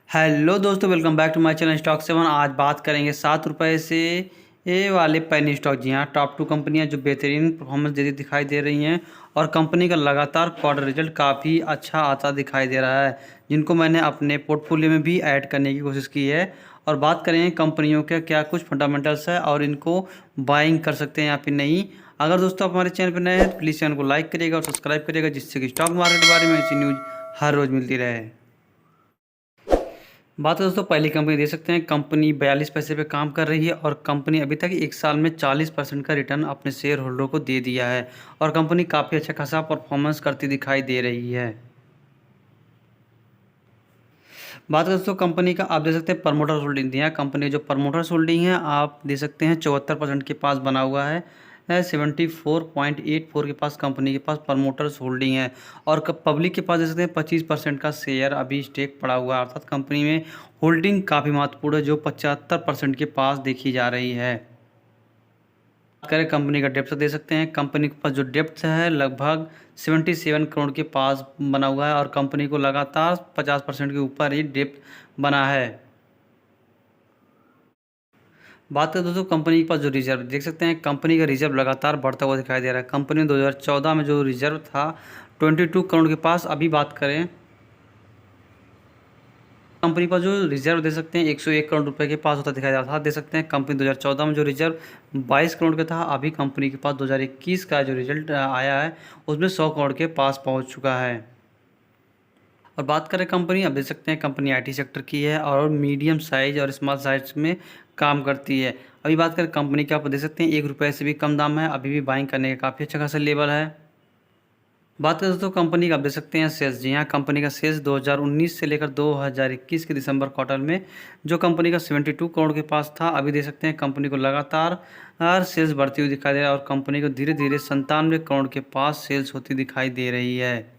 Hello दोस्तों, welcome back to my channel stock 7। आज बात करेंगे 7 रुपये से ये वाले पेनी स्टॉक। जी हाँ, टॉप 2 कंपनियां जो बेहतरीन परफॉर्मेंस देती दिखाई दे रही हैं और कंपनी का लगातार क्वार्टर रिजल्ट काफ़ी अच्छा आता दिखाई दे रहा है, जिनको मैंने अपने पोर्टफोलियो में भी ऐड करने की कोशिश की है। और बात करेंगे कंपनियों के क्या कुछ फंडामेंटल्स है और इनको बाइंग कर सकते हैं या फिर नहीं। अगर दोस्तों आप हमारे चैनल पर नए हैं तो प्लीज़ चैनल को लाइक करिएगा और सब्सक्राइब करिएगा, जिससे कि स्टॉक मार्केट के बारे में ऐसी न्यूज़ हर रोज़ मिलती रहे। बात है दोस्तों, पहली कंपनी दे सकते हैं। कंपनी 42 पैसे पे काम कर रही है और कंपनी अभी तक 1 साल में 40% का रिटर्न अपने शेयर होल्डर को दे दिया है और कंपनी काफ़ी अच्छा खासा परफॉर्मेंस करती दिखाई दे रही है। बात करें दोस्तों कंपनी का, आप दे सकते हैं प्रमोटर्स होल्डिंग दिया है। कंपनी जो प्रमोटर्स होल्डिंग है आप दे सकते हैं 74% के पास बना हुआ है। 74.84 के पास कंपनी के पास प्रमोटर्स होल्डिंग है और पब्लिक के पास दे सकते हैं 25% का शेयर अभी स्टेक पड़ा हुआ है, अर्थात कंपनी में होल्डिंग काफ़ी महत्वपूर्ण है जो 75% के पास देखी जा रही है। बात करें कंपनी का डेप्थ दे सकते हैं। कंपनी के पास जो डेप्थ है लगभग 77 करोड़ के पास बना हुआ है और कंपनी को लगातार 50% के ऊपर ही डेप्थ बना है। बात करें दोस्तों कंपनी के पास जो रिजर्व देख सकते हैं, कंपनी का रिजर्व लगातार बढ़ता हुआ दिखाई दे रहा है। कंपनी 2014 में जो रिजर्व था 22 करोड़ के पास, अभी बात करें कंपनी पर जो रिजर्व दे सकते हैं 101 करोड़ रुपए के पास होता दिखाई दे रहा था। दे सकते हैं कंपनी 2014 में जो रिजर्व 22 करोड़ का था, अभी कंपनी के पास 2021 का जो रिजल्ट आया है उसमें 100 करोड़ के पास पहुंच चुका है। और बात करें कंपनी, अब देख सकते हैं कंपनी आईटी सेक्टर की है और मीडियम साइज और स्मॉल साइज में काम करती है। अभी बात करें कंपनी की, आप देख सकते हैं 1 रुपये से भी कम दाम है, अभी भी बाइंग करने का काफ़ी अच्छा खासा लेवल है। बात करें दोस्तों कंपनी का, आप देख सकते हैं सेल्स। जी हाँ, कंपनी का सेल्स 2019 से लेकर 2021 के दिसंबर क्वार्टर में जो कंपनी का 72 करोड़ के पास था, अभी देख सकते हैं कंपनी को लगातार सेल्स बढ़ती हुई दिखाई दे रहा है और कंपनी को धीरे धीरे 97 करोड़ के पास सेल्स होती दिखाई दे रही है।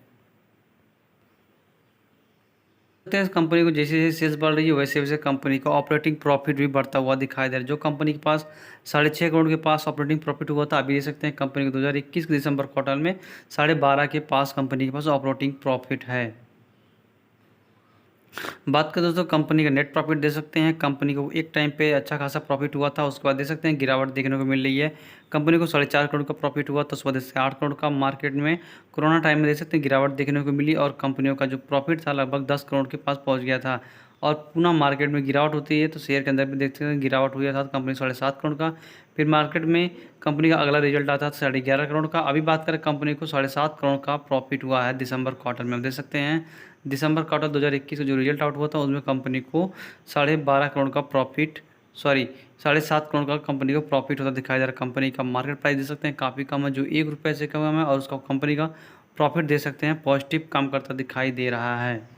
कंपनी को जैसे जैसे सेल्स बढ़ रही है वैसे वैसे कंपनी का ऑपरेटिंग प्रॉफिट भी बढ़ता हुआ दिखाई दे रहा है। जो कंपनी के पास 6.5 करोड़ के पास ऑपरेटिंग प्रॉफिट हुआ था, अभी देख सकते हैं कंपनी को 2021 के दिसंबर क्वार्टर में 12.5 के पास कंपनी के पास ऑपरेटिंग प्रॉफिट है। बात करें दोस्तों कंपनी का नेट प्रॉफिट दे सकते हैं। कंपनी को एक टाइम पे अच्छा खासा प्रॉफिट हुआ था, उसके बाद दे सकते हैं गिरावट देखने को मिल रही है। कंपनी को 4.5 करोड़ का प्रॉफिट हुआ तो उसके बाद से 8 करोड़ का मार्केट में कोरोना टाइम में दे सकते हैं गिरावट देखने को मिली और कंपनियों का जो प्रॉफिट था लगभग 10 करोड़ के पास पहुँच गया था। और पुनः मार्केट में गिरावट होती है तो शेयर के अंदर भी देखते हैं गिरावट हुई था, कंपनी 7.5 करोड़ का। फिर मार्केट में कंपनी का अगला रिजल्ट आता था 11.5 करोड़ का। अभी बात करें कंपनी को 7.5 करोड़ का प्रॉफिट हुआ है दिसंबर क्वार्टर में। आप देख सकते हैं दिसंबर क्वार्टर 2021 का जो रिजल्ट आउट हुआ था उसमें कंपनी को 12.5 करोड़ का प्रॉफिट 7.5 करोड़ का कंपनी को प्रॉफिट होता दिखाई दे रहा है। कंपनी का मार्केट प्राइस दे सकते हैं काफ़ी कम है, जो 1 रुपये से कम है और उसका कंपनी का प्रॉफिट दे सकते हैं पॉजिटिव काम करता दिखाई दे रहा है।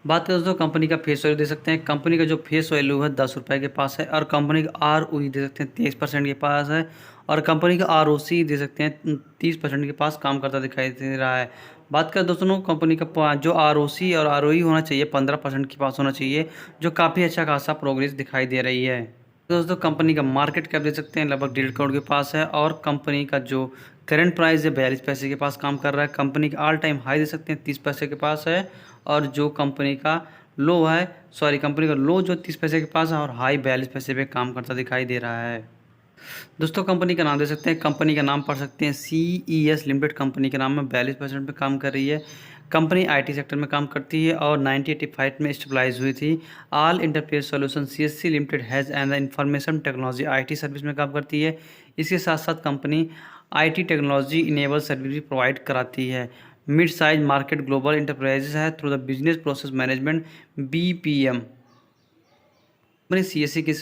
बात करें दोस्तों कंपनी का फेस वैल्यू दे सकते हैं। कंपनी का जो फेस वैल्यू है 10 रुपये के पास है और कंपनी का ROE दे सकते हैं 23% के पास है और कंपनी का ROC दे सकते हैं 30% के पास काम करता दिखाई दे रहा है। बात करें दोस्तों कंपनी का जो ROC और ROE होना चाहिए 15% के पास होना चाहिए, जो काफ़ी अच्छा खासा प्रोग्रेस दिखाई दे रही है। दोस्तों कंपनी का मार्केट कैप दे सकते हैं लगभग 1.5 करोड़ के पास है और कंपनी का जो करंट प्राइस है 42 पैसे के पास काम कर रहा है। कंपनी का ऑल टाइम हाई दे सकते हैं 30 पैसे के पास है और जो कंपनी का लो है कंपनी का लो जो 30 पैसे के पास है और हाई 42 पैसे पे काम करता दिखाई दे रहा है। दोस्तों कंपनी का नाम दे सकते हैं, कंपनी का नाम पढ़ सकते हैं CES लिमिटेड कंपनी के नाम में 42% पे काम कर रही है। कंपनी आईटी सेक्टर में काम करती है और 1985 में स्टेबलाइज हुई थी। All enterprise solution CSC limited has and information technology IT service में काम करती है। इसके साथ साथ company IT technology enable service भी प्रोवाइड कराती है। Mid size market global enterprises है through the business process management BPM। कंपनी CSC किस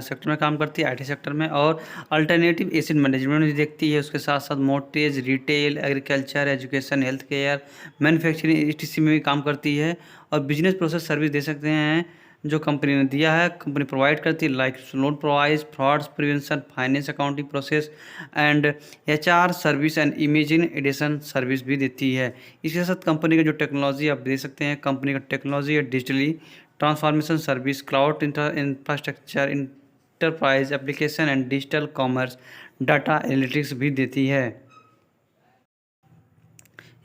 सेक्टर में काम करती है? IT सेक्टर में। और अल्टरनेटिव एसेट मैनेजमेंट भी देखती है, उसके साथ साथ मोर्टेज, retail, agriculture, education, health care, manufacturing ETC में भी काम करती है। और बिजनेस प्रोसेस सर्विस दे सकते हैं जो कंपनी ने दिया है, कंपनी प्रोवाइड करती है like loan provides, frauds prevention, finance accounting process and HR service and imaging edition service भी देती है। इसके साथ कंपनी का जो टेक्नोलॉजी आप दे सकते हैं, कंपनी का टेक्नोलॉजी है digitally transformation service, cloud infrastructure, enterprise application and digital commerce, data analytics भी देती है।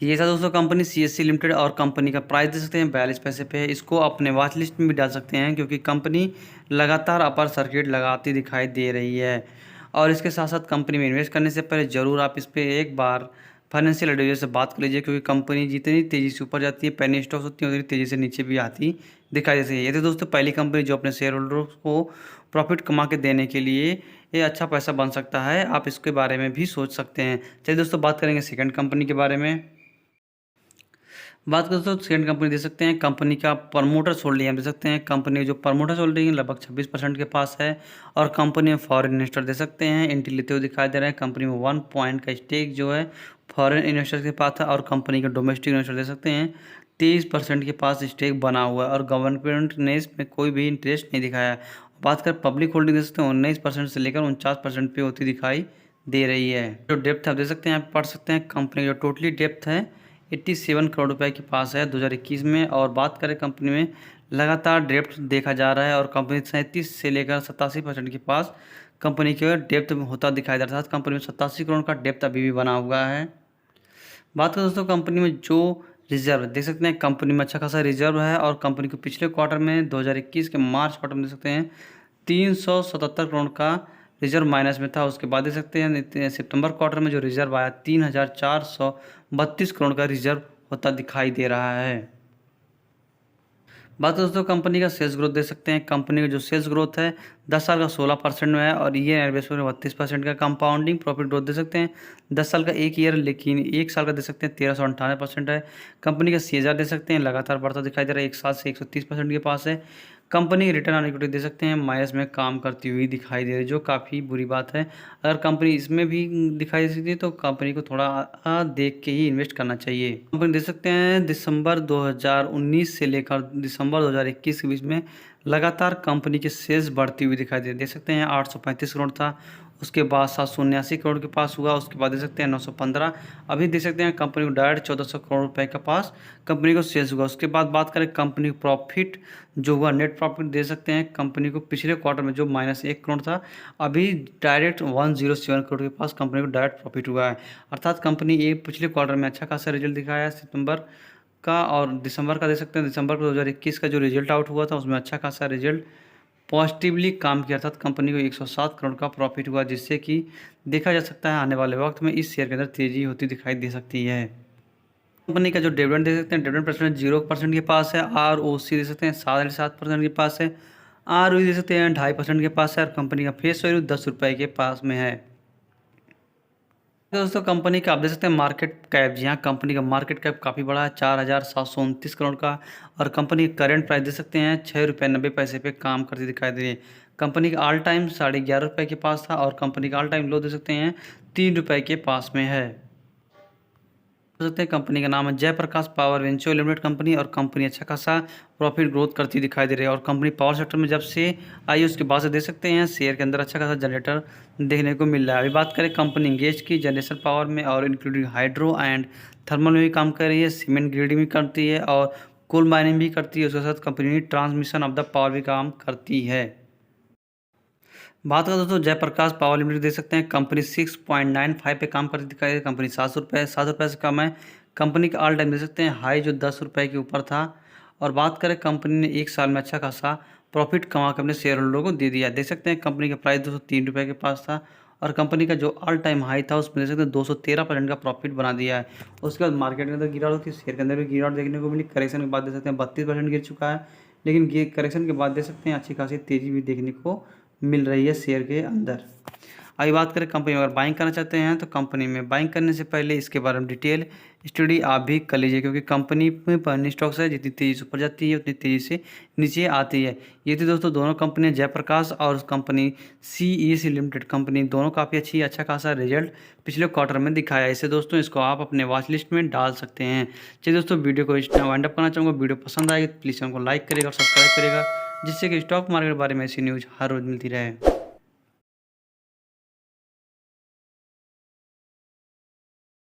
ये था दोस्तों कंपनी सीएससी लिमिटेड, और कंपनी का प्राइस दे सकते हैं 42 पैसे पे है। इसको अपने वॉच लिस्ट में भी डाल सकते हैं क्योंकि कंपनी लगातार अपर सर्किट लगाती दिखाई दे रही है। और इसके साथ साथ कंपनी में इन्वेस्ट करने से पहले ज़रूर आप इस पर एक बार फाइनेंशियल एडवाइजर से बात कर लीजिए, क्योंकि कंपनी जितनी तेज़ी से ऊपर जाती है पेनी स्टॉक्स होती है उतनी तेज़ी से नीचे भी आती दिखाई देती है। ये तो दोस्तों पहली कंपनी जो अपने शेयर होल्डर्स को प्रॉफिट कमा के देने के लिए ये अच्छा पैसा बन सकता है, आप इसके बारे में भी सोच सकते हैं। चलिए दोस्तों बात करेंगे सेकंड कंपनी के बारे में। बात करें तो सेकंड कंपनी दे सकते हैं कंपनी का प्रमोटर्स होल्डिंग हम दे सकते हैं। कंपनी जो प्रमोटर्स होल्डिंग है लगभग 26% के पास है, और कंपनी में फॉरेन इन्वेस्टर दे सकते हैं एंट्री लेते हुए दिखाई दे रहे हैं। कंपनी में 1 पॉइंट का स्टेक जो है फॉरेन इन्वेस्टर के पास है, और कंपनी के डोमेस्टिक इन्वेस्टर दे सकते हैं 23% के पास स्टेक बना हुआ है, और गवर्नमेंट ने इसमें कोई भी इंटरेस्ट नहीं दिखाया। बात करें पब्लिक होल्डिंग दे सकते हैं 19% से लेकर 49% पे होती दिखाई दे रही है। जो डेप्थ आप दे सकते हैं, आप पढ़ सकते हैं कंपनी जो टोटली डेप्थ है 87 करोड़ रुपए के पास है 2021 में। और बात करें कंपनी में लगातार डेप्थ देखा जा रहा है, और कंपनी 37 से लेकर 87% के पास कंपनी के डेप्थ होता दिखाई दे रहा था। कंपनी में 87 करोड़ का डेप्थ अभी भी बना हुआ है। बात करें दोस्तों कंपनी में जो रिजर्व देख सकते हैं, कंपनी में अच्छा खासा रिजर्व है, और कंपनी को पिछले क्वार्टर में 2021 के मार्च क्वार्टर में देख सकते हैं 377 करोड़ का रिजर्व माइनस में था। उसके बाद देख सकते हैं सितंबर क्वार्टर में जो रिजर्व आया 3432 करोड़ का रिजर्व होता दिखाई दे रहा है। बात दोस्तों कंपनी का सेल्स ग्रोथ दे सकते हैं। कंपनी का जो सेल्स ग्रोथ है 10 साल का 16% में है, और ईयर बेसिस में 32% का कंपाउंडिंग प्रॉफिट ग्रोथ दे सकते हैं 10 साल का एक ईयर, लेकिन एक साल का दे सकते हैं 1398% है। कंपनी का सीएसआर दे सकते हैं लगातार बढ़ता दिखाई दे रहा है, एक साल से 130% के पास है। कंपनी रिटर्न ऑन इक्विटी दे सकते हैं माइनस में काम करती हुई दिखाई दे रही है, जो काफ़ी बुरी बात है। अगर कंपनी इसमें भी दिखाई दे सकती है तो कंपनी को थोड़ा देख के ही इन्वेस्ट करना चाहिए। कंपनी दे सकते हैं दिसंबर 2019 से लेकर दिसंबर 2021 के बीच में लगातार कंपनी के सेल्स बढ़ती हुई दिखाई दे सकते हैं। 835 करोड़ था, उसके बाद 779 करोड़ के पास हुआ, उसके बाद दे सकते हैं 915, अभी दे सकते हैं कंपनी को डायरेक्ट 1400 करोड़ रुपए के पास कंपनी को सेल्स हुआ। उसके बाद बात करें कंपनी को प्रॉफिट जो हुआ नेट प्रॉफिट दे सकते हैं कंपनी को पिछले क्वार्टर में जो -1 करोड़ था, अभी डायरेक्ट 107 करोड़ के पास कंपनी को डायरेक्ट प्रॉफिट हुआ है। अर्थात कंपनी ये पिछले क्वार्टर में अच्छा खासा रिजल्ट दिखाया है सितंबर का, और दिसंबर का दे सकते हैं दिसंबर 2021 का जो रिजल्ट आउट हुआ था उसमें अच्छा खासा रिजल्ट पॉजिटिवली काम किया, अर्थात कंपनी को 107 करोड़ का प्रॉफिट हुआ, जिससे कि देखा जा सकता है आने वाले वक्त में इस शेयर के अंदर तेज़ी होती दिखाई दे सकती है। कंपनी का जो डिविडेंड दे सकते हैं डिविडेंड परसेंट 0% के पास है, आरओसी दे सकते हैं 7.7% के पास है, आरओई दे सकते हैं 2.5% के पास है, और कंपनी का फेस वैल्यू 10 रुपये के पास में है। दोस्तों कंपनी का आप देख सकते हैं मार्केट कैप, जी हाँ कंपनी का मार्केट कैप काफ़ी बड़ा है 4729 करोड़ का, और कंपनी का करेंट प्राइस दे सकते हैं 6.90 रुपये पे काम करती दिखाई दे रही है। कंपनी का ऑल टाइम 11.5 रुपये के पास था, और कंपनी का ऑल टाइम लो दे सकते हैं 3 रुपये के पास में है। सकते हैं कंपनी का नाम है Jaiprakash power venture limited company, और कंपनी अच्छा खासा प्रॉफिट ग्रोथ करती दिखाई दे रही है, और कंपनी पावर सेक्टर में जब से आई उसके बाद से देख सकते हैं शेयर के अंदर अच्छा खासा जनरेटर देखने को मिल रहा है। अभी बात करें कंपनी इंगेज की जनरेशन पावर में, और इंक्लूडिंग हाइड्रो एंड थर्मल में भी काम कर रही है, सीमेंट ग्रेडिंग भी करती है, और कोल माइनिंग भी करती है। उसके साथ company transmission of the power भी काम करती है। बात करें दोस्तों जयप्रकाश पावर लिमिटेड देख सकते हैं कंपनी 6.95 पे काम करती दिखाई दे, कंपनी 7 रुपये से कम है। कंपनी का ऑल टाइम देख सकते हैं हाई जो 10 रुपये के ऊपर था, और बात करें कंपनी ने एक साल में अच्छा खासा प्रॉफिट कमा के अपने शेयर होल्डरों को दे दिया। देख सकते हैं कंपनी का प्राइस 203 रुपये के पास था, और कंपनी का जो ऑल टाइम हाई था उसमें देख सकते हैं 213% का प्रॉफिट बना दिया है। उसके बाद मार्केट के अंदर गिरावट थी, शेयर के अंदर भी गिरावट देखने को मिली, करेक्शन के बाद देख सकते हैं 32% गिर चुका है, लेकिन करेक्शन के बाद देख सकते हैं अच्छी खासी तेज़ी भी देखने को मिल रही है शेयर के अंदर। अभी बात करें कंपनी में अगर बाइंग करना चाहते हैं तो कंपनी में बाइंग करने से पहले इसके बारे में डिटेल स्टडी आप भी कर लीजिए, क्योंकि कंपनी में पहली स्टॉक्स है जितनी तेज़ी से ऊपर जाती है उतनी तेज़ी से नीचे आती है। ये थी दोस्तों दोनों कंपनी जयप्रकाश और कंपनी सीईसी लिमिटेड कंपनी, दोनों काफ़ी अच्छी अच्छा खासा रिजल्ट पिछले क्वार्टर में दिखाया है। इससे दोस्तों इसको आप अपने वॉच लिस्ट में डाल सकते हैं। चलिए दोस्तों वीडियो को वाइंड अप करना चाहूँगा, वीडियो पसंद आएगी तो प्लीज़ हमको लाइक करेगा और सब्सक्राइब करेगा, जिससे कि स्टॉक मार्केट के बारे में ऐसी न्यूज़ हर रोज़ मिलती रहे।